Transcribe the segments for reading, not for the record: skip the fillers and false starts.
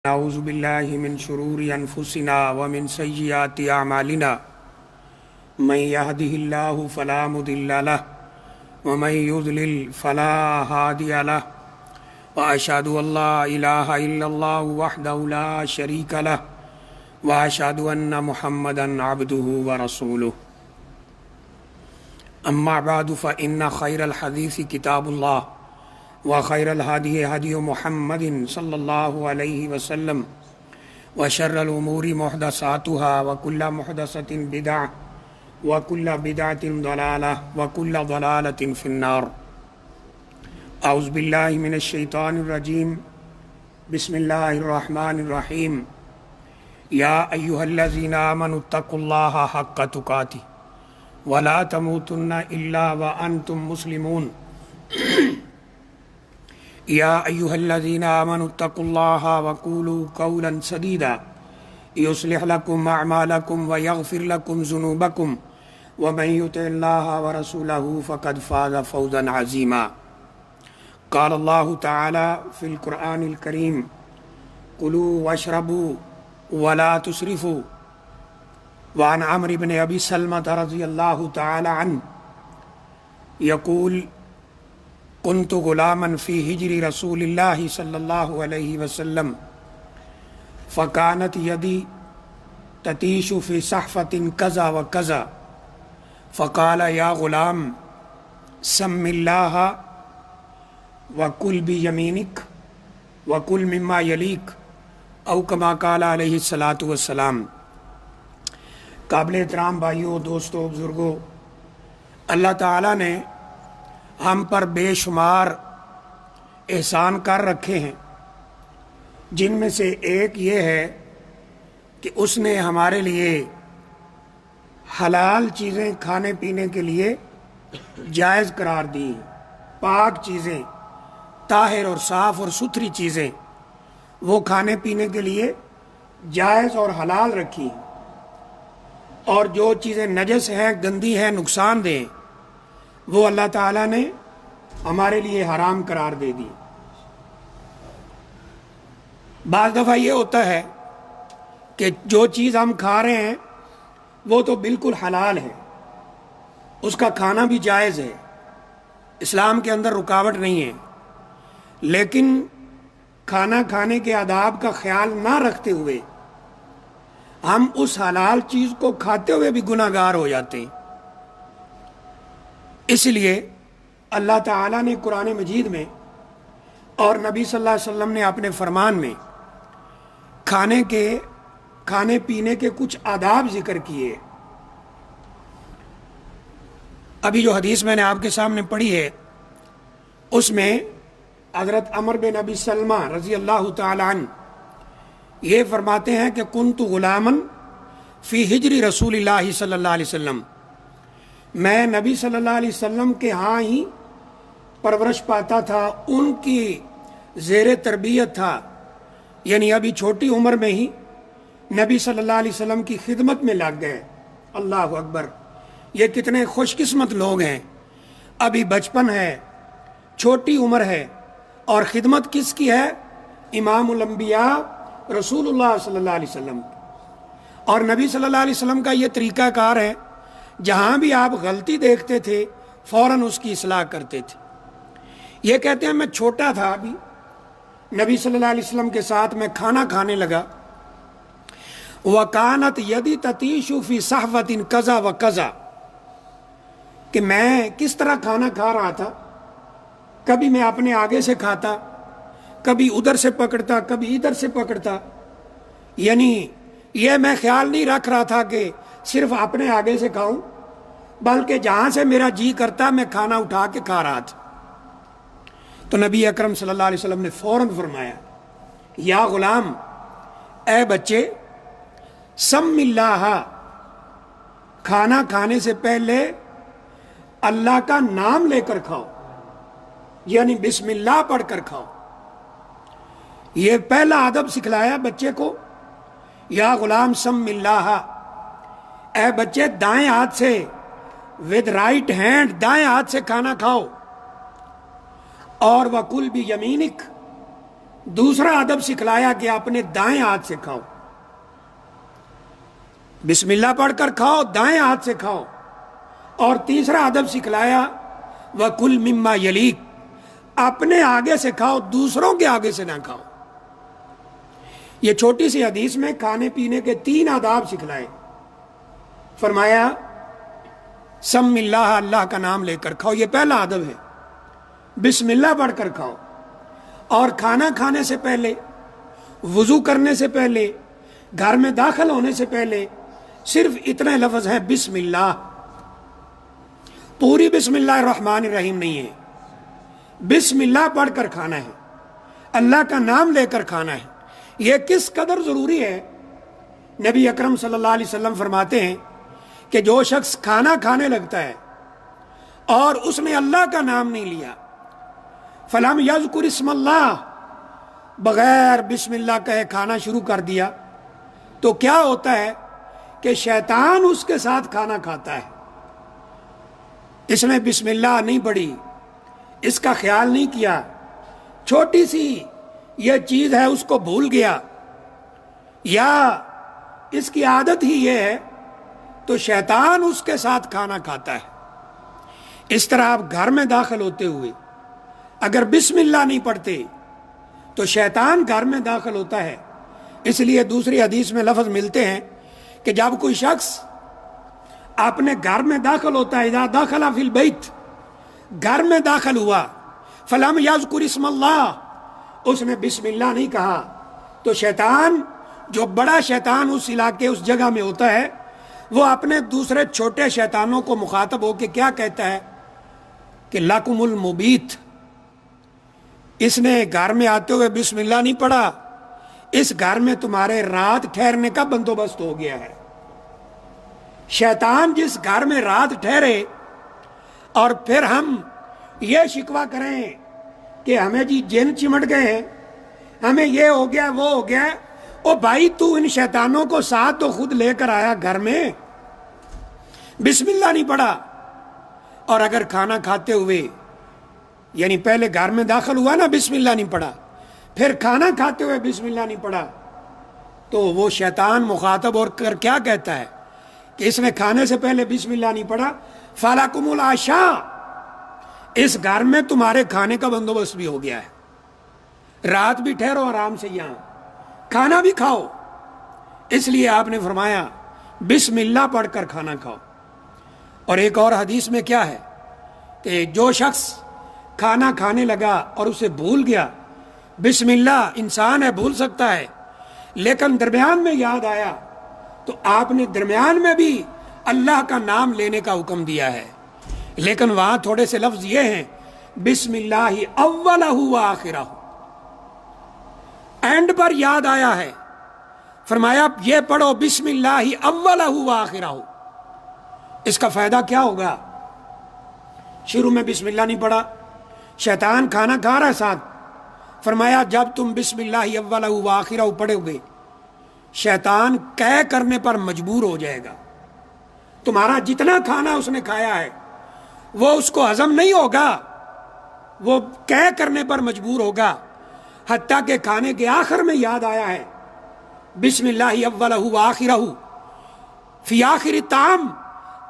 نعوذ باللہ من شرور انفسنا ومن سیئات اعمالنا من يهده الله فلا مضل له ومن يضلل فلا هادي له واشهد ان لا اله الا الله وحده لا شريك له واشهد ان محمدا عبده ورسوله اما بعد فان خير الحديث كتاب الله وخير الهدي هدي محمد صلى الله عليه وسلم وشر الأمور محدثاتها وكل محدثة بدعة وكل بدعة ضلالة وكل ضلالة في النار. أعوذ بالله من الشيطان الرجيم. بسم الله الرحمن الرحيم. يا أيها الذين آمنوا اتقوا الله حق تقاته ولا تموتن إلا وأنتم مسلمون. يا أيها الذين آمنوا اتقوا الله وقولوا قولا سديدا يصلح لكم أعمالكم ويغفر لكم ذنوبكم ومن يطع الله ورسوله فقد فاز فوزا عظيما. قال الله تعالى في القرآن الكريم: كلوا واشربوا ولا تسرفوا. وعن عمرو بن أبي سلمة رضي الله تعالى عنه يقول: كنت غلاما في هجر رسول الله صلى الله عليه وسلم فكانت يدي تتيش في صحفة كذا وكذا فقال: يا غلام سم الله وكل بيمينك وكل مما يليك او كما قال علیہ الصلاۃ والسلام. قابل احترام بھائیوں، دوستوں، بزرگوں، اللہ تعالیٰ نے ہم پر بے شمار احسان کر رکھے ہیں، جن میں سے ایک یہ ہے کہ اس نے ہمارے لیے حلال چیزیں کھانے پینے کے لیے جائز قرار دی ہیں. پاک چیزیں، طاہر اور صاف اور ستھری چیزیں وہ کھانے پینے کے لیے جائز اور حلال رکھی ہیں، اور جو چیزیں نجس ہیں، گندی ہیں، نقصان دہ وہ اللہ تعالیٰ نے ہمارے لیے حرام قرار دے دی. بعض دفعہ یہ ہوتا ہے کہ جو چیز ہم کھا رہے ہیں وہ تو بالکل حلال ہے، اس کا کھانا بھی جائز ہے، اسلام کے اندر رکاوٹ نہیں ہے، لیکن کھانا کھانے کے آداب کا خیال نہ رکھتے ہوئے ہم اس حلال چیز کو کھاتے ہوئے بھی گناہ گار ہو جاتے ہیں. اس لیے اللہ تعالیٰ نے قرآن مجید میں اور نبی صلی اللہ علیہ وسلم نے اپنے فرمان میں کھانے پینے کے کچھ آداب ذکر کیے. ابھی جو حدیث میں نے آپ کے سامنے پڑھی ہے اس میں حضرت عمر بن ابی سلمہ رضی اللہ تعالی عنہ یہ فرماتے ہیں کہ کنت غلاما فی ہجر رسول اللہ صلی اللہ علیہ وسلم، میں نبی صلی اللہ علیہ وسلم کے ہاں ہی پرورش پاتا تھا، ان کی زیر تربیت تھا، یعنی ابھی چھوٹی عمر میں ہی نبی صلی اللہ علیہ وسلم کی خدمت میں لگ گئے. اللہ اکبر! یہ کتنے خوش قسمت لوگ ہیں. ابھی بچپن ہے، چھوٹی عمر ہے، اور خدمت کس کی ہے؟ امام الانبیاء رسول اللہ صلی اللہ علیہ وسلم. اور نبی صلی اللہ علیہ وسلم کا یہ طریقہ کار ہے، جہاں بھی آپ غلطی دیکھتے تھے فوراً اس کی اصلاح کرتے تھے. یہ کہتے ہیں میں چھوٹا تھا، ابھی نبی صلی اللہ علیہ وسلم کے ساتھ میں کھانا کھانے لگا. وَكَانَتْ يَدِي تَتِيشُ فِي صَحْفَةٍ كَذَا وَكَذَا، کہ میں کس طرح کھانا کھا رہا تھا. کبھی میں اپنے آگے سے کھاتا، کبھی ادھر سے پکڑتا، کبھی ادھر سے پکڑتا. یعنی یہ میں خیال نہیں رکھ رہا تھا کہ صرف اپنے آگے سے کھاؤں، بلکہ جہاں سے میرا جی کرتا میں کھانا اٹھا کے کھا رہا تھا. تو نبی اکرم صلی اللہ علیہ وسلم نے فوراً فرمایا: یا غلام، اے بچے، سم اللہ، کھانا کھانے سے پہلے اللہ کا نام لے کر کھاؤ، یعنی بسم اللہ پڑھ کر کھاؤ. یہ پہلا ادب سکھلایا بچے کو. یا غلام سم اللہ، اے بچے دائیں ہاتھ سے، ود رائٹ ہینڈ دائیں ہاتھ سے کھانا کھاؤ. اور وَكُلْ بِيَمِينِكَ، دوسرا ادب سکھلایا کہ اپنے دائیں ہاتھ سے کھاؤ، بسم اللہ پڑھ کر کھاؤ، دائیں ہاتھ سے کھاؤ۔ اور تیسرا ادب سکھلایا وَكُلْ مِمَّا يَلِيكَ، اپنے آگے سے کھاؤ، دوسروں کے آگے سے نہ کھاؤ۔ یہ چھوٹی سی حدیث میں کھانے پینے کے 3 آداب سکھلائے۔ فرمایا سم اللہ، اللہ کا نام لے کر کھاؤ، یہ پہلا ادب ہے، بسم اللہ پڑھ کر کھاؤ۔ اور کھانا کھانے سے پہلے، وضو کرنے سے پہلے، گھر میں داخل ہونے سے پہلے صرف اتنے لفظ ہیں بسم اللہ، پوری بسم اللہ الرحمن الرحیم نہیں ہے، بسم اللہ پڑھ کر کھانا ہے، اللہ کا نام لے کر کھانا ہے۔ یہ کس قدر ضروری ہے، نبی اکرم صلی اللہ علیہ وسلم فرماتے ہیں کہ جو شخص کھانا کھانے لگتا ہے اور اس نے اللہ کا نام نہیں لیا، فلم یذکر اسم اللہ، بغیر بسم اللہ کہے کھانا شروع کر دیا، تو کیا ہوتا ہے کہ شیطان اس کے ساتھ کھانا کھاتا ہے۔ اس نے بسم اللہ نہیں پڑھی، اس کا خیال نہیں کیا، چھوٹی سی یہ چیز ہے اس کو بھول گیا، یا اس کی عادت ہی یہ ہے، تو شیطان اس کے ساتھ کھانا کھاتا ہے۔ اس طرح آپ گھر میں داخل ہوتے ہوئے اگر بسم اللہ نہیں پڑھتے تو شیطان گھر میں داخل ہوتا ہے۔ اس لیے دوسری حدیث میں لفظ ملتے ہیں کہ جب کوئی شخص اپنے گھر میں داخل ہوتا ہے، اذا داخل فی البیت، گھر میں داخل ہوا، فلم یذکر اسم اللہ، اس نے بسم اللہ نہیں کہا، تو شیطان، جو بڑا شیطان اس علاقے اس جگہ میں ہوتا ہے، وہ اپنے دوسرے چھوٹے شیطانوں کو مخاطب ہو کے کیا کہتا ہے کہ لکم المبیت، اس نے گھر میں آتے ہوئے بسم اللہ نہیں پڑھا، اس گھر میں تمہارے رات ٹھہرنے کا بندوبست ہو گیا ہے۔ شیطان جس گھر میں رات ٹھہرے اور پھر ہم یہ شکوہ کریں کہ ہمیں جی جن چمٹ گئے ہیں، ہمیں یہ ہو گیا وہ ہو گیا، او بھائی تو ان شیطانوں کو ساتھ تو خود لے کر آیا گھر میں، بسم اللہ نہیں پڑھا۔ اور اگر کھانا کھاتے ہوئے، یعنی پہلے گھر میں داخل ہوا نا، بسم اللہ نہیں پڑھا، پھر کھانا کھاتے ہوئے بسم اللہ نہیں پڑھا، تو وہ شیطان مخاطب اور کر کیا کہتا ہے کہ اس نے کھانے سے پہلے بسم اللہ نہیں پڑھا، فَلَكُمُ الْعَشَاءُ، اس گھر میں تمہارے کھانے کا بندوبست بھی ہو گیا ہے، رات بھی ٹھہرو آرام سے، یہاں کھانا بھی کھاؤ۔ اس لیے آپ نے فرمایا بسم اللہ پڑھ کر کھانا کھاؤ۔ اور ایک اور حدیث میں کیا ہے کہ جو شخص کھانا کھانے لگا اور اسے بھول گیا، بسم اللہ انسان ہے بھول سکتا ہے، لیکن درمیان میں یاد آیا تو آپ نے درمیان میں بھی اللہ کا نام لینے کا حکم دیا ہے، لیکن وہاں تھوڑے سے لفظ یہ ہیں بسم اللہ اولہ و آخرہ، اینڈ پر یاد آیا ہے، فرمایا یہ پڑھو بسم اللہ اولہ و آخرہ۔ اس کا فائدہ کیا ہوگا؟ شروع میں بسم اللہ نہیں پڑھا، شیطان کھانا کھا رہا ہے ساتھ، فرمایا جب تم بسم اللہ اولہ و آخرہ پڑھو گے، شیطان قے کرنے پر مجبور ہو جائے گا، تمہارا جتنا کھانا اس نے کھایا ہے وہ اس کو ہضم نہیں ہوگا، وہ قے کرنے پر مجبور ہوگا، حتیٰ کہ کھانے کے آخر میں یاد آیا ہے بسم اللہ اولہ و آخرہ فی آخر الطعام،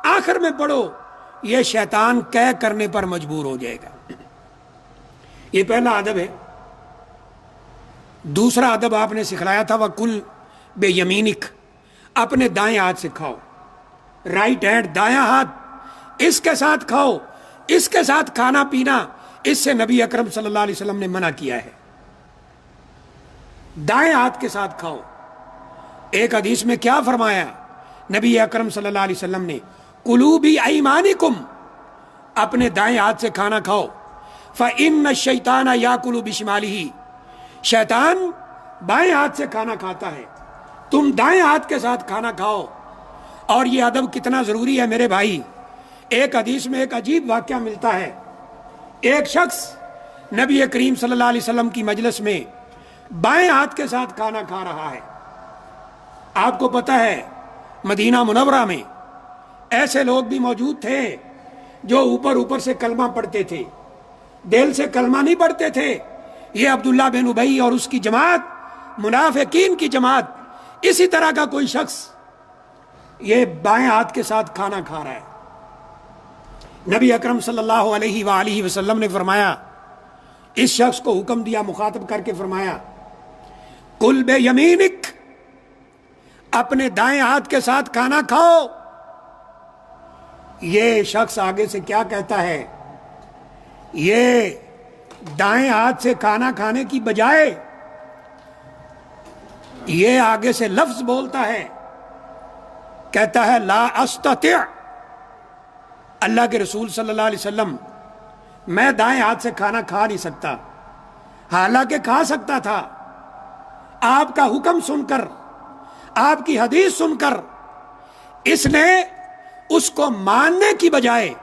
آخر میں پڑھو، یہ شیطان قے کرنے پر مجبور ہو جائے گا۔ یہ پہلا ادب ہے۔ دوسرا ادب آپ نے سکھلایا تھا وَكُلْ بِيَمِينِكَ، اپنے دائیں ہاتھ سے کھاؤ، رائٹ ہینڈ، دایاں ہاتھ، اس کے ساتھ کھاؤ، اس کے ساتھ کھانا پینا، اس سے نبی اکرم صلی اللہ علیہ وسلم نے منع کیا ہے، دائیں ہاتھ کے ساتھ کھاؤ۔ ایک حدیث میں کیا فرمایا نبی اکرم صلی اللہ علیہ وسلم نے، کُلُوا بِأَیْمَانِکُم، اپنے دائیں ہاتھ سے کھانا کھاؤ، فَإِنَّ الشَّیْطَانَ یَأْکُلُ بِشِمَالِهِ، شیطان بائیں ہاتھ سے کھانا کھاتا ہے، تم دائیں ہاتھ کے ساتھ کھانا کھاؤ۔ اور یہ ادب کتنا ضروری ہے میرے بھائی، ایک حدیث میں ایک عجیب واقعہ ملتا ہے، ایک شخص نبی کریم صلی اللہ علیہ وسلم کی مجلس میں بائیں ہاتھ کے ساتھ کھانا کھا رہا ہے۔ آپ کو پتہ ہے مدینہ منورہ میں ایسے لوگ بھی موجود تھے جو اوپر سے کلمہ پڑھتے تھے، دل سے کلمہ نہیں پڑھتے تھے، یہ عبداللہ بن ابی اور اس کی جماعت، منافقین کی جماعت، اسی طرح کا کوئی شخص یہ بائیں ہاتھ کے ساتھ کھانا کھا رہا ہے، نبی اکرم صلی اللہ علیہ وآلہ وسلم نے فرمایا، اس شخص کو حکم دیا مخاطب کر کے، فرمایا کل بے یمینک، اپنے دائیں ہاتھ کے ساتھ کھانا کھاؤ۔ یہ شخص آگے سے کیا کہتا ہے؟ یہ دائیں ہاتھ سے کھانا کھانے کی بجائے یہ آگے سے لفظ بولتا ہے، کہتا ہے لا استطع، اللہ کے رسول صلی اللہ علیہ وسلم میں دائیں ہاتھ سے کھانا کھا نہیں سکتا، حالانکہ کھا سکتا تھا۔ آپ کا حکم سن کر، آپ کی حدیث سن کر، اس نے اس کو ماننے کی بجائے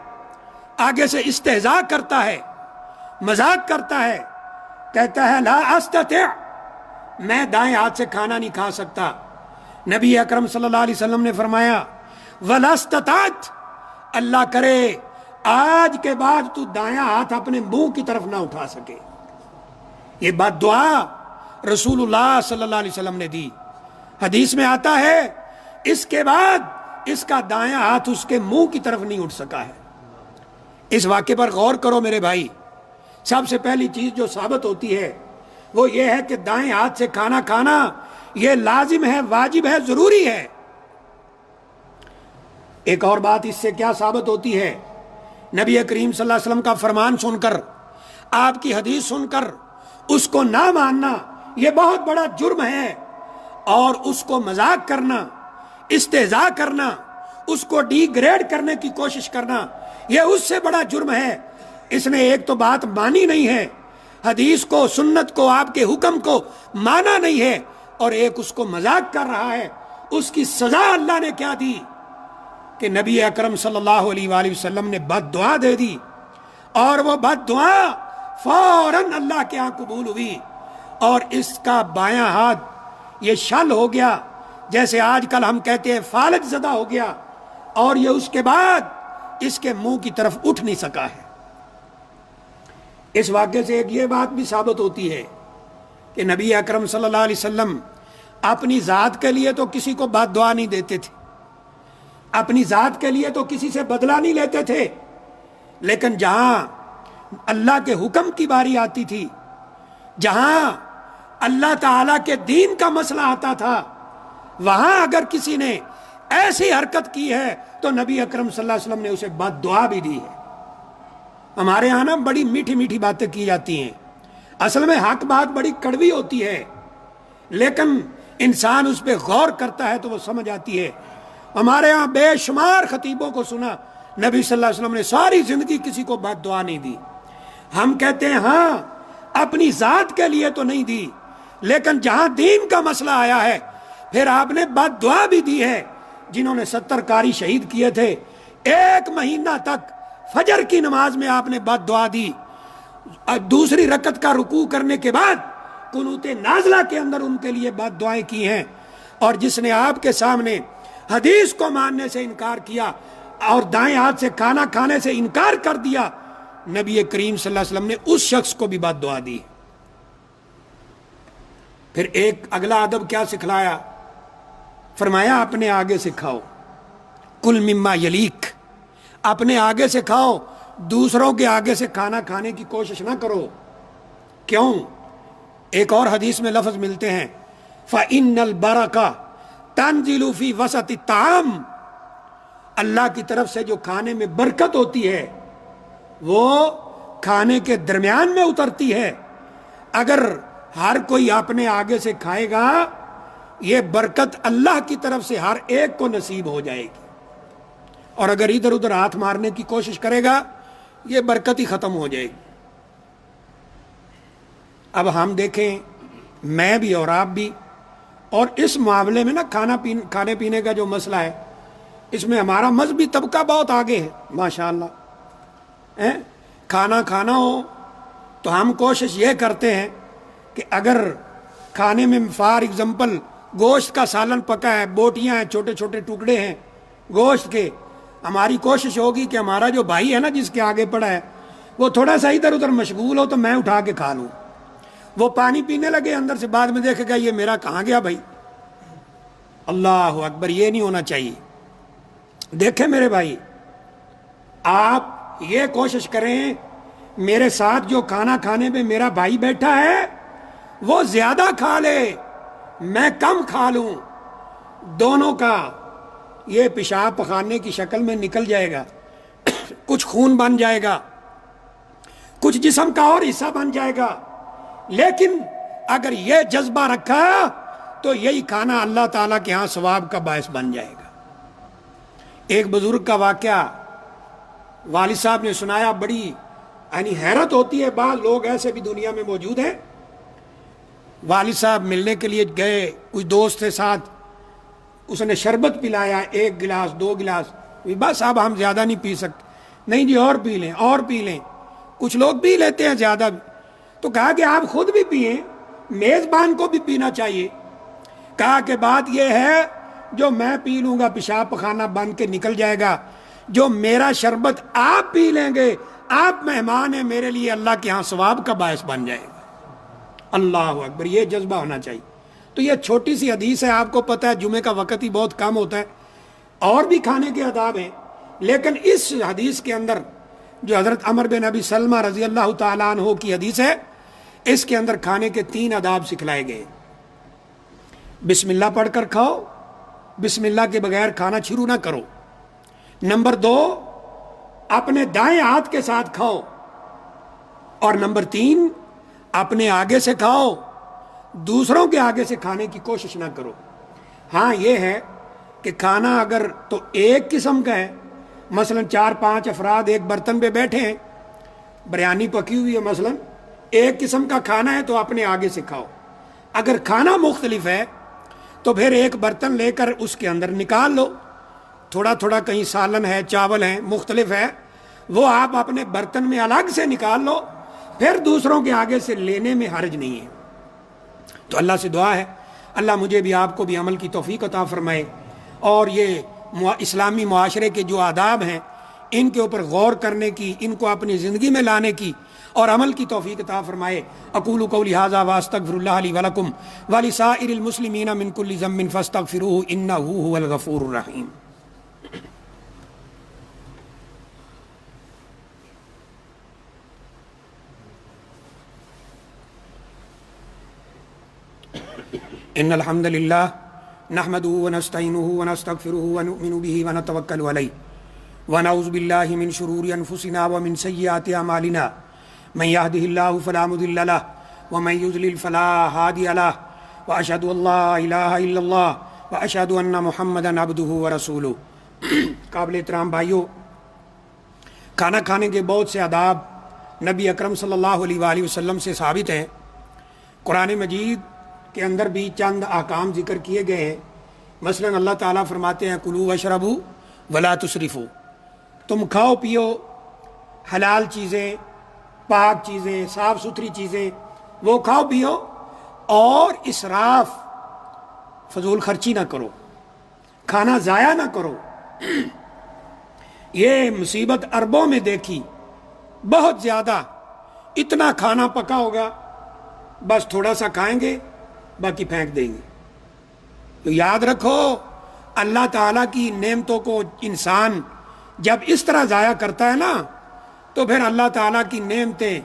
آگے سے استہزاء کرتا ہے، مذاق کرتا ہے، کہتا ہے لا استطع، میں دائیں ہاتھ سے کھانا نہیں کھا سکتا۔ نبی اکرم صلی اللہ علیہ وسلم نے فرمایا ولا استطعت، اللہ کرے آج کے بعد تو دایاں ہاتھ اپنے منہ کی طرف نہ اٹھا سکے۔ یہ بد دعا رسول اللہ صلی اللہ علیہ وسلم نے دی۔ حدیث میں آتا ہے اس کے بعد اس کا دایاں ہاتھ اس کے منہ کی طرف نہیں اٹھ سکا ہے۔ اس واقعے پر غور کرو میرے بھائی۔ سب سے پہلی چیز جو ثابت ہوتی ہے وہ یہ ہے کہ دائیں ہاتھ سے کھانا کھانا یہ لازم ہے، واجب ہے، ضروری ہے۔ ایک اور بات اس سے کیا ثابت ہوتی ہے؟ نبی کریم صلی اللہ علیہ وسلم کا فرمان سن کر، آپ کی حدیث سن کر اس کو نہ ماننا یہ بہت بڑا جرم ہے، اور اس کو مذاق کرنا، استہزاء کرنا، اس کو ڈی گریڈ کرنے کی کوشش کرنا یہ اس سے بڑا جرم ہے۔ اس نے ایک تو بات مانی نہیں ہے، حدیث کو، سنت کو، آپ کے حکم کو مانا نہیں ہے، اور ایک اس کو مذاق کر رہا ہے۔ اس کی سزا اللہ نے کیا دی کہ نبی اکرم صلی اللہ علیہ وآلہ وسلم نے بد دعا دے دی، اور وہ بد دعا فوراً اللہ کے ہاں قبول ہوئی، اور اس کا بایاں ہاتھ یہ شل ہو گیا، جیسے آج کل ہم کہتے ہیں فالج زدہ ہو گیا، اور یہ اس کے بعد اس کے منہ کی طرف اٹھ نہیں سکا ہے۔ اس واقعے سے ایک یہ بات بھی ثابت ہوتی ہے کہ نبی اکرم صلی اللہ علیہ وسلم اپنی ذات کے لیے تو کسی کو بد دعا نہیں دیتے تھے، اپنی ذات کے لیے تو کسی سے بدلہ نہیں لیتے تھے، لیکن جہاں اللہ کے حکم کی باری آتی تھی، جہاں اللہ تعالیٰ کے دین کا مسئلہ آتا تھا، وہاں اگر کسی نے ایسی حرکت کی ہے تو نبی اکرم صلی اللہ علیہ وسلم نے اسے بد دعا بھی دی ہے۔ ہمارے یہاں نا بڑی میٹھی میٹھی باتیں کی جاتی ہیں، اصل میں حق بات بڑی کڑوی ہوتی ہے، لیکن انسان اس پہ غور کرتا ہے تو وہ سمجھ آتی ہے۔ ہمارے ہاں بے شمار خطیبوں کو سنا نبی صلی اللہ علیہ وسلم نے ساری زندگی کسی کو بد دعا نہیں دی۔ ہم کہتے ہیں ہاں اپنی ذات کے لیے تو نہیں دی، لیکن جہاں دین کا مسئلہ آیا ہے پھر آپ نے بد دعا بھی دی ہے۔ جنہوں نے 70 قاری شہید کیے تھے، 1 مہینہ تک فجر کی نماز میں آپ نے بد دعا دی، دوسری رکعت کا رکوع کرنے کے بعد قنوت نازلہ کے اندر ان کے لیے بد دعائیں کی ہیں، اور جس نے آپ کے سامنے حدیث کو ماننے سے انکار کیا اور دائیں ہاتھ سے کھانا کھانے سے انکار کر دیا، نبی کریم صلی اللہ علیہ وسلم نے اس شخص کو بھی بد دعا دی۔ پھر ایک اگلا ادب کیا سکھلایا؟ فرمایا اپنے آگے سے کھاؤ، کل مما یلیک، اپنے آگے سے کھاؤ، دوسروں کے آگے سے کھانا کھانے کی کوشش نہ کرو۔ کیوں؟ ایک اور حدیث میں لفظ ملتے ہیں فَإِنَّ الْبَرَكَةَ تَنزِلُ فِي وَسَطِ الطَّعَامِ، اللہ کی طرف سے جو کھانے میں برکت ہوتی ہے وہ کھانے کے درمیان میں اترتی ہے۔ اگر ہر کوئی اپنے آگے سے کھائے گا یہ برکت اللہ کی طرف سے ہر ایک کو نصیب ہو جائے گی، اور اگر ادھر ادھر ہاتھ مارنے کی کوشش کرے گا یہ برکت ہی ختم ہو جائے گی۔ اب ہم دیکھیں، میں بھی اور آپ بھی، اور اس معاملے میں نا کھانے پینے کا جو مسئلہ ہے اس میں ہمارا مذہبی طبقہ بہت آگے ہے ماشاءاللہ۔ کھانا کھانا ہو تو ہم کوشش یہ کرتے ہیں کہ اگر کھانے میں فار ایگزامپل گوشت کا سالن پکا ہے، بوٹیاں ہیں، چھوٹے چھوٹے ٹکڑے ہیں گوشت کے، ہماری کوشش ہوگی کہ ہمارا جو بھائی ہے نا جس کے آگے پڑا ہے وہ تھوڑا سا ادھر ادھر مشغول ہو تو میں اٹھا کے کھا لوں، وہ پانی پینے لگے اندر سے، بعد میں دیکھے گا یہ میرا کہاں گیا بھائی. اللہ اکبر، یہ نہیں ہونا چاہیے. دیکھیں میرے بھائی، آپ یہ کوشش کریں میرے ساتھ جو کھانا کھانے میں میرا بھائی بیٹھا ہے وہ زیادہ کھا لے، میں کم کھا لوں، دونوں کا یہ پیشاب پخانے کی شکل میں نکل جائے گا، کچھ خون بن جائے گا، کچھ جسم کا اور حصہ بن جائے گا. لیکن اگر یہ جذبہ رکھا تو یہی کھانا اللہ تعالیٰ کے ہاں ثواب کا باعث بن جائے گا. ایک بزرگ کا واقعہ والد صاحب نے سنایا، بڑی یعنی حیرت ہوتی ہے. بعض لوگ ایسے بھی دنیا میں موجود ہیں. والد صاحب ملنے کے لیے گئے، کچھ دوست کے ساتھ، اس نے شربت پلایا، 1 گلاس 2 گلاس. بس اب ہم زیادہ نہیں پی سکتے. نہیں جی، اور پی لیں اور پی لیں. کچھ لوگ پی لیتے ہیں زیادہ بھی. تو کہا کہ آپ خود بھی پئیں، میزبان کو بھی پینا چاہیے. کہا کہ بات یہ ہے جو میں پی لوں گا پیشاب پخانہ بن کے نکل جائے گا، جو میرا شربت آپ پی لیں گے، آپ مہمان ہیں میرے لیے، اللہ کے ہاں ثواب کا باعث بن جائے گا. اللہ اکبر، یہ جذبہ ہونا چاہیے. تو یہ چھوٹی سی حدیث ہے، آپ کو پتہ ہے جمعے کا وقت ہی بہت کم ہوتا ہے، اور بھی کھانے کے آداب ہیں، لیکن اس حدیث کے اندر جو حضرت عمر بن ابی سلمہ رضی اللہ تعالیٰ عنہ کی حدیث ہے، اس کے اندر کھانے کے 3 آداب سکھلائے گئے. بسم اللہ پڑھ کر کھاؤ، بسم اللہ کے بغیر کھانا شروع نہ کرو. نمبر 2، اپنے دائیں ہاتھ کے ساتھ کھاؤ. اور نمبر 3، اپنے آگے سے کھاؤ، دوسروں کے آگے سے کھانے کی کوشش نہ کرو. ہاں یہ ہے کہ کھانا اگر تو ایک قسم کا ہے، مثلا 4-5 افراد ایک برتن پہ بیٹھے ہیں، بریانی پکی ہوئی ہے، مثلا ایک قسم کا کھانا ہے تو اپنے آگے سے کھاؤ. اگر کھانا مختلف ہے تو پھر ایک برتن لے کر اس کے اندر نکال لو، تھوڑا تھوڑا، کہیں سالن ہے، چاول ہے، مختلف ہے، وہ آپ اپنے برتن میں الگ سے نکال لو، پھر دوسروں کے آگے سے لینے میں حرج نہیں ہے. تو اللہ سے دعا ہے اللہ مجھے بھی آپ کو بھی عمل کی توفیق عطا فرمائے، اور یہ اسلامی معاشرے کے جو آداب ہیں ان کے اوپر غور کرنے کی، ان کو اپنی زندگی میں لانے کی اور عمل کی توفیق عطا فرمائے. اقول قولی ھذا واستغفر اللہ لی ولکم ولسائر المسلمین من کل ذنب فاستغفروہ انہ ھو الغفور الرحیم. ان الحمد للہ نحمده ونستعینه ونستغفره ونؤمن به ونتوکل علیہ ونعوذ باللہ من شرور انفسنا ومن سیئات اعمالنا من يهده الله فلا مضل له ومن يضلل فلا هادي له واشهد ان لا الہ الا اللہ واشهد ان محمدا عبده ورسولہ. قابل احترام بھائیو، کھانا کھانے کے بہت سے آداب نبی اکرم صلی اللہ علیہ وآلہ وسلم سے ثابت ہیں. قرآن مجید کے اندر بھی چند احکام ذکر کیے گئے ہیں. مثلا اللہ تعالیٰ فرماتے ہیں کلوا واشربوا ولا تسرفوا، تم کھاؤ پیو حلال چیزیں، پاک چیزیں، صاف ستھری چیزیں وہ کھاؤ پیو، اور اسراف فضول خرچی نہ کرو، کھانا ضائع نہ کرو. یہ مصیبت عربوں میں دیکھی بہت زیادہ. اتنا کھانا پکا ہوگا، بس تھوڑا سا کھائیں گے باقی پھینک دیں گے. تو یاد رکھو اللہ تعالیٰ کی نعمتوں کو انسان جب اس طرح ضائع کرتا ہے نا تو پھر اللہ تعالیٰ کی نعمتیں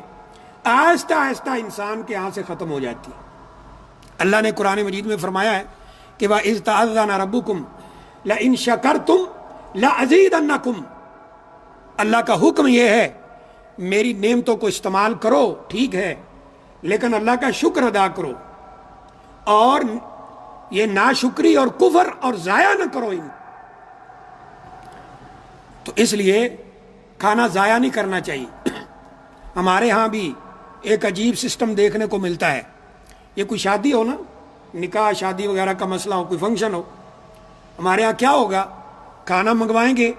آہستہ آہستہ انسان کے ہاں سے ختم ہو جاتی ہیں. اللہ نے قرآن مجید میں فرمایا ہے کہ وَإِذْ تَعَذَّنَ رَبُّكُمْ لَإِن شَكَرْتُمْ لَأَزِيدَنَّكُمْ. اللہ کا حکم یہ ہے میری نعمتوں کو استعمال کرو، ٹھیک ہے، لیکن اللہ کا شکر ادا کرو، اور یہ ناشکری اور کفر اور ضائع نہ کرو. تو اس لیے کھانا ضائع نہیں کرنا چاہیے. ہمارے ہاں بھی ایک عجیب سسٹم دیکھنے کو ملتا ہے. یہ کوئی شادی ہو نا، نکاح شادی وغیرہ کا مسئلہ ہو، کوئی فنکشن ہو، ہمارے ہاں کیا ہوگا، کھانا منگوائیں گے،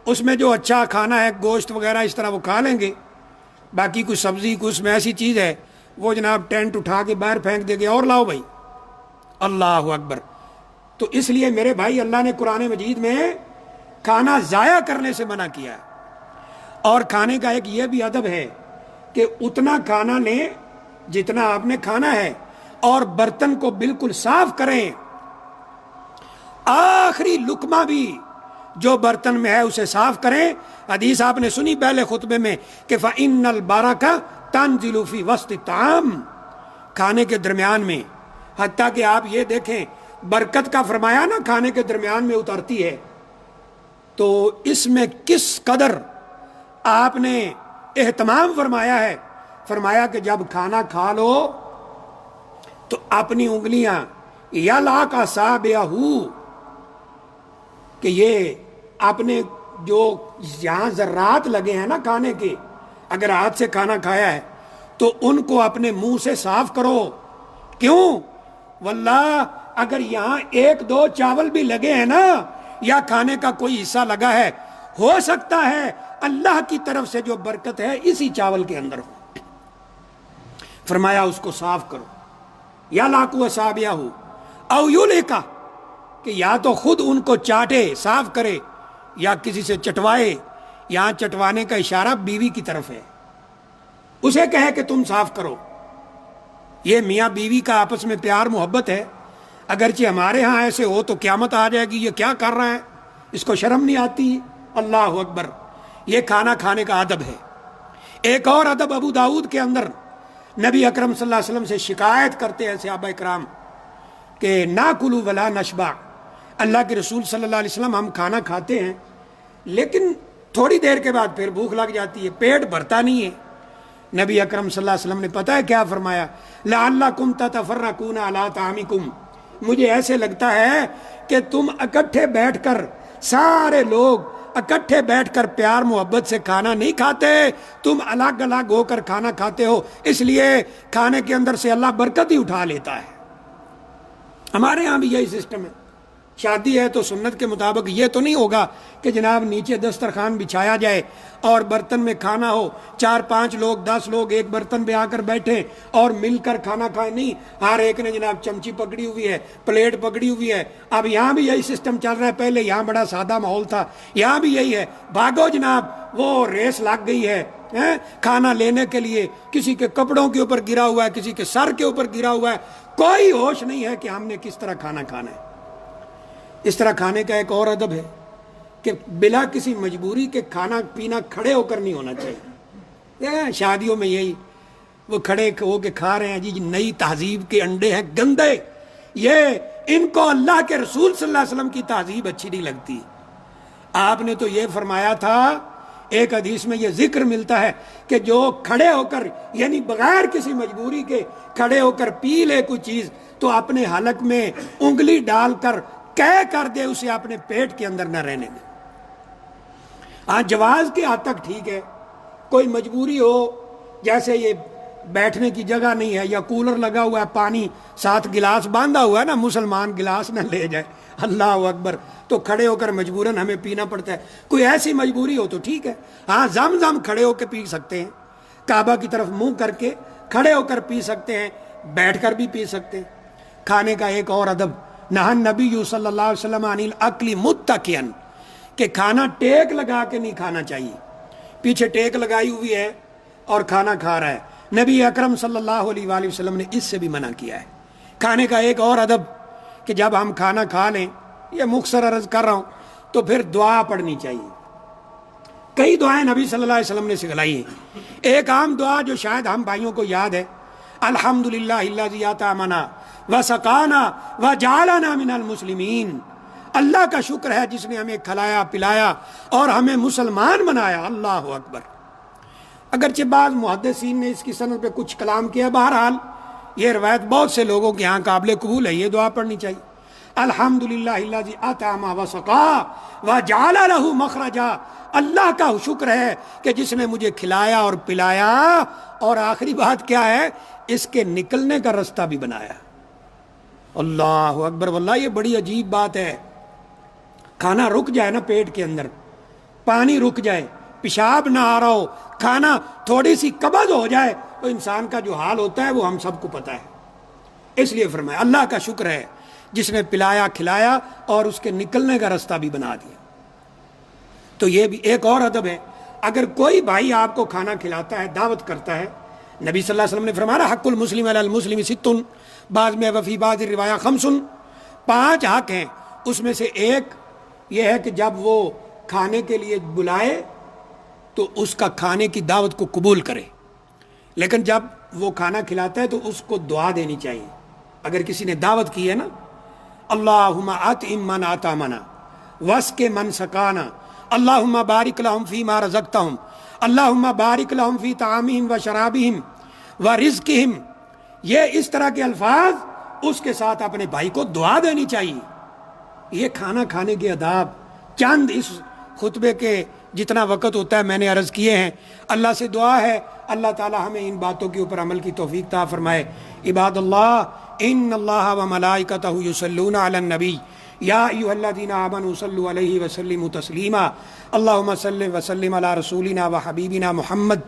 اس میں جو اچھا کھانا ہے گوشت وغیرہ اس طرح وہ کھا لیں گے، باقی کوئی سبزی کچھ میں ایسی چیز ہے وہ جناب ٹینٹ اٹھا کے باہر پھینک دے گے اور لاؤ بھائی. اللہ اکبر. تو اس لیے میرے بھائی اللہ نے قرآن مجید میں کھانا ضائع کرنے سے منع کیا ہے. اور کھانے کا ایک یہ بھی ادب ہے کہ اتنا کھانا لیں جتنا آپ نے کھانا ہے، اور برتن کو بالکل صاف کریں، آخری لقمہ بھی جو برتن میں ہے اسے صاف کریں۔ حدیث آپ نے سنی پہلے خطبے میں کہ فَإِنَّ الْبَرَكَةَ تَنزِلُ فِي وسط الطعام، کھانے کے درمیان میں، حتیٰ کہ آپ یہ دیکھیں برکت کا فرمایا نا کھانے کے درمیان میں اترتی ہے، تو اس میں کس قدر آپ نے اہتمام فرمایا ہے۔ فرمایا کہ جب کھانا کھا لو تو اپنی انگلیاں یَلْعَقَ أَصَابِعَهُ، کہ یہ اپنے جو یہاں ذرات لگے ہیں نا کھانے کے، اگر ہاتھ سے کھانا کھایا ہے تو ان کو اپنے منہ سے صاف کرو۔ کیوں؟ واللہ اگر یہاں ایک دو چاول بھی لگے ہیں نا، یا کھانے کا کوئی حصہ لگا ہے، ہو سکتا ہے اللہ کی طرف سے جو برکت ہے اسی چاول کے اندر ہو۔ فرمایا اس کو صاف کرو۔ یا لاکو اصابیہ ہو او یولیکا، کہ یا تو خود ان کو چاٹے صاف کرے یا کسی سے چٹوائے۔ یہاں چٹوانے کا اشارہ بیوی کی طرف ہے، اسے کہے کہ تم صاف کرو۔ یہ میاں بیوی کا آپس میں پیار محبت ہے، اگرچہ ہمارے ہاں ایسے ہو تو قیامت آ جائے گی، یہ کیا کر رہا ہے، اس کو شرم نہیں آتی۔ اللہ اکبر، یہ کھانا کھانے کا ادب ہے۔ ایک اور ادب ابو داؤد کے اندر نبی اکرم صلی اللہ علیہ وسلم سے شکایت کرتے ہیں صحابہ کرام کہ ناکلو ولا نشبع، اللہ کے رسول صلی اللہ علیہ وسلم ہم کھانا کھاتے ہیں لیکن تھوڑی دیر کے بعد پھر بھوک لگ جاتی ہے، پیٹ بھرتا نہیں ہے۔ نبی اکرم صلی اللہ علیہ وسلم نے پتہ ہے کیا فرمایا؟ لعلکم تتفرقون علی طعامکم، مجھے ایسے لگتا ہے کہ تم اکٹھے بیٹھ کر، سارے لوگ اکٹھے بیٹھ کر پیار محبت سے کھانا نہیں کھاتے، تم الگ الگ ہو کر کھانا کھاتے ہو، اس لیے کھانے کے اندر سے اللہ برکت ہی اٹھا لیتا ہے۔ ہمارے ہاں بھی یہی سسٹم ہے، شادی ہے تو سنت کے مطابق یہ تو نہیں ہوگا کہ جناب نیچے دسترخوان بچھایا جائے اور برتن میں کھانا ہو، 4-5 لوگ 10 لوگ ایک برتن پہ آ کر بیٹھیں اور مل کر کھانا کھائیں، نہیں، ہر ایک نے جناب چمچی پکڑی ہوئی ہے، پلیٹ پکڑی ہوئی ہے۔ اب یہاں بھی یہی سسٹم چل رہا ہے، پہلے یہاں بڑا سادہ ماحول تھا، یہاں بھی یہی ہے، بھاگو جناب، وہ ریس لگ گئی ہے کھانا لینے کے لیے، کسی کے کپڑوں کے اوپر گرا ہوا ہے، کسی کے سر کے اوپر گرا ہوا ہے، کوئی ہوش نہیں ہے کہ ہم نے کس طرح کھانا کھانا ہے۔ اس طرح کھانے کا ایک اور ادب ہے کہ بلا کسی مجبوری کے کھانا پینا کھڑے ہو کر نہیں ہونا چاہیے۔ شادیوں میں یہی وہ کھڑے ہو کے کھا رہے ہیں جی، نئی تہذیب کے انڈے ہیں گندے، یہ ان کو اللہ کے رسول صلی اللہ علیہ وسلم کی تہذیب اچھی نہیں لگتی۔ آپ نے تو یہ فرمایا تھا، ایک حدیث میں یہ ذکر ملتا ہے کہ جو کھڑے ہو کر، یعنی بغیر کسی مجبوری کے کھڑے ہو کر پی لے کوئی چیز تو اپنے حلق میں انگلی ڈال کر کہہ کر دے اسے اپنے پیٹ کے اندر نہ رہنے دے۔ ہاں جواز کے حد تک ٹھیک ہے، کوئی مجبوری ہو، جیسے یہ بیٹھنے کی جگہ نہیں ہے یا کولر لگا ہوا ہے، پانی ساتھ گلاس باندھا ہوا ہے نا، مسلمان گلاس نہ لے جائے، اللہ اکبر، تو کھڑے ہو کر مجبوراً ہمیں پینا پڑتا ہے۔ کوئی ایسی مجبوری ہو تو ٹھیک ہے، ہاں زم کھڑے ہو کے پی سکتے ہیں، کعبہ کی طرف منہ کر کے کھڑے ہو کر پی سکتے ہیں، بیٹھ کر بھی پی سکتے ہیں۔ کھانے کا ایک اور ادب، نہا نبی صلی اللہ علیہ وسلم عن الاکل متکئن، کہ کھانا ٹیک لگا کے نہیں کھانا چاہیے، پیچھے ٹیک لگائی ہوئی ہے اور کھانا کھا رہا ہے، نبی اکرم صلی اللہ علیہ وآلہ وسلم نے اس سے بھی منع کیا ہے۔ کھانے کا ایک اور ادب کہ جب ہم کھانا کھا لیں، یہ مختصر عرض کر رہا ہوں، تو پھر دعا پڑھنی چاہیے۔ کئی دعائیں نبی صلی اللہ علیہ وسلم نے سکھلائی ہیں۔ ایک عام دعا جو شاید ہم بھائیوں کو یاد ہے، الحمدللہ الذی اطعمنا وسقانا وجعلنا من المسلمین، اللہ کا شکر ہے جس نے ہمیں کھلایا پلایا اور ہمیں مسلمان بنایا، اللہ اکبر۔ اگرچہ بعض محدثین نے اس کی سند پہ کچھ کلام کیا، بہرحال یہ روایت بہت سے لوگوں کے ہاں قابل قبول ہے، یہ دعا پڑھنی چاہیے۔ الحمدللہ الذی اطعم وسقا وجعل له مخرجا، اللہ کا شکر ہے کہ جس نے مجھے کھلایا اور پلایا، اور آخری بات کیا ہے، اس کے نکلنے کا رستہ بھی بنایا۔ اللہ اکبر، واللہ یہ بڑی عجیب بات ہے۔ کھانا رک جائے نا پیٹ کے اندر، پانی رک جائے، پیشاب نہ آ رہا ہو، کھانا تھوڑی سی قبض ہو جائے تو انسان کا جو حال ہوتا ہے وہ ہم سب کو پتہ ہے۔ اس لیے فرمایا اللہ کا شکر ہے جس نے پلایا کھلایا اور اس کے نکلنے کا رستہ بھی بنا دیا۔ تو یہ بھی ایک اور ادب ہے، اگر کوئی بھائی آپ کو کھانا کھلاتا ہے، دعوت کرتا ہے، نبی صلی اللہ علیہ وسلم نے فرمایا حق المسلم علی المسلم ست، بعض میں وفی بعض الروایہ خمس، 5 حق ہیں، اس میں سے ایک یہ ہے کہ جب وہ کھانے کے لیے بلائے تو اس کا کھانے کی دعوت کو قبول کرے، لیکن جب وہ کھانا کھلاتا ہے تو اس کو دعا دینی چاہیے۔ اگر کسی نے دعوت کی ہے نا، اللہم اطعم من اطعمنا واسق من سقانا، اللہم بارک لہم فیما رزقتہم، اللہم بارک لہم فی طعامہم و شرابہم و رزقہم، یہ اس طرح کے الفاظ اس کے ساتھ اپنے بھائی کو دعا دینی چاہیے۔ یہ کھانا کھانے کے آداب چند اس خطبے کے جتنا وقت ہوتا ہے میں نے عرض کیے ہیں۔ اللہ سے دعا ہے اللہ تعالی ہمیں ان باتوں کے اوپر عمل کی توفیق عطا فرمائے۔ عباد اللہ ان اللہ و ملائکتہ یصلون علی النبی یا ایھا الذین آمنوا صلوا علیہ وسلموا تسلیما، اللہم صل وسلم علی رسولنا و حبیبنا محمد،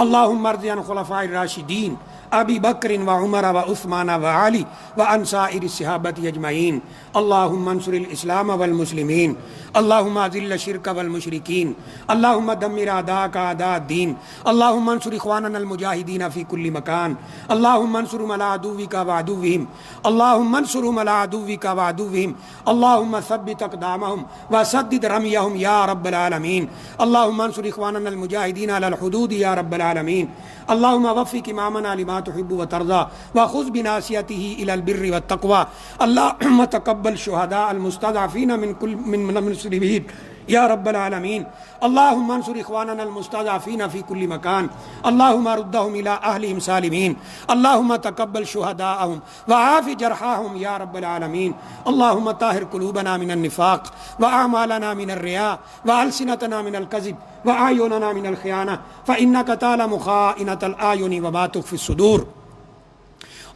اللہم ارض عن خلفاء الراشدین ابی بکر و عمر و عثمان و علی و عن سائر الصحابۃ اجمعین، اللہم انصر الاسلام والمسلمین، اللہم اذل الشرک والمشرکین، اللہم دمر اعداءک اعداء الدین، اللہم انصر اخواننا المجاہدین فی کل مکان، اللہم انصرهم علی عدوک وعدوہم، اللہم انصرهم علی عدوک وعدوہم، اللہم ثبت اقدامہم وسدد رمیہم یا رب العالمین، اللہم انصر اخواننا المجاہدین علی الحدود یا رب العالمین، اللہم وفق امامنا لما تحب وترضى وخذ بناصيته الى البر والتقوى، اللہم تقبل شہداء المستضعفین من المسلمین یا رب العالمین، اللہم انصر اخواننا المستضعفین فی کل مکان، اللہم ردہم الى اہلہم سالمین، اللہم تقبل شہداءہم وعاف جرحاہم یا رب العالمین، اللہم طاہر قلوبنا من النفاق واعمالنا من الرياء والسنتنا من الكذب وأعيننا من الخيانة فإنك تعلم خائنة الأعين وما تخفي الصدور،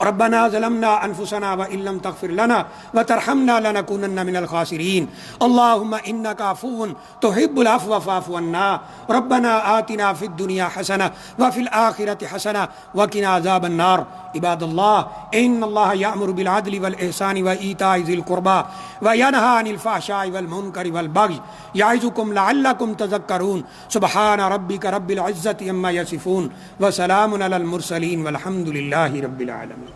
ربنا ظلمنا انفسنا وان لم تغفر لنا وترحمنا لنكونن من الخاسرين، اللهم انك عفو تحب العفو فاعف عنا، ربنا آتنا في الدنيا حسنة وفي الآخرة حسنة وقنا عذاب النار۔ عباد الله ان الله يأمر بالعدل والإحسان وإيتاء ذي القربى وينهى عن الفحشاء والمنكر والبغي يعظكم لعلكم تذكرون، سبحان ربك رب العزة عما يصفون وسلام على المرسلين والحمد لله رب العالمين۔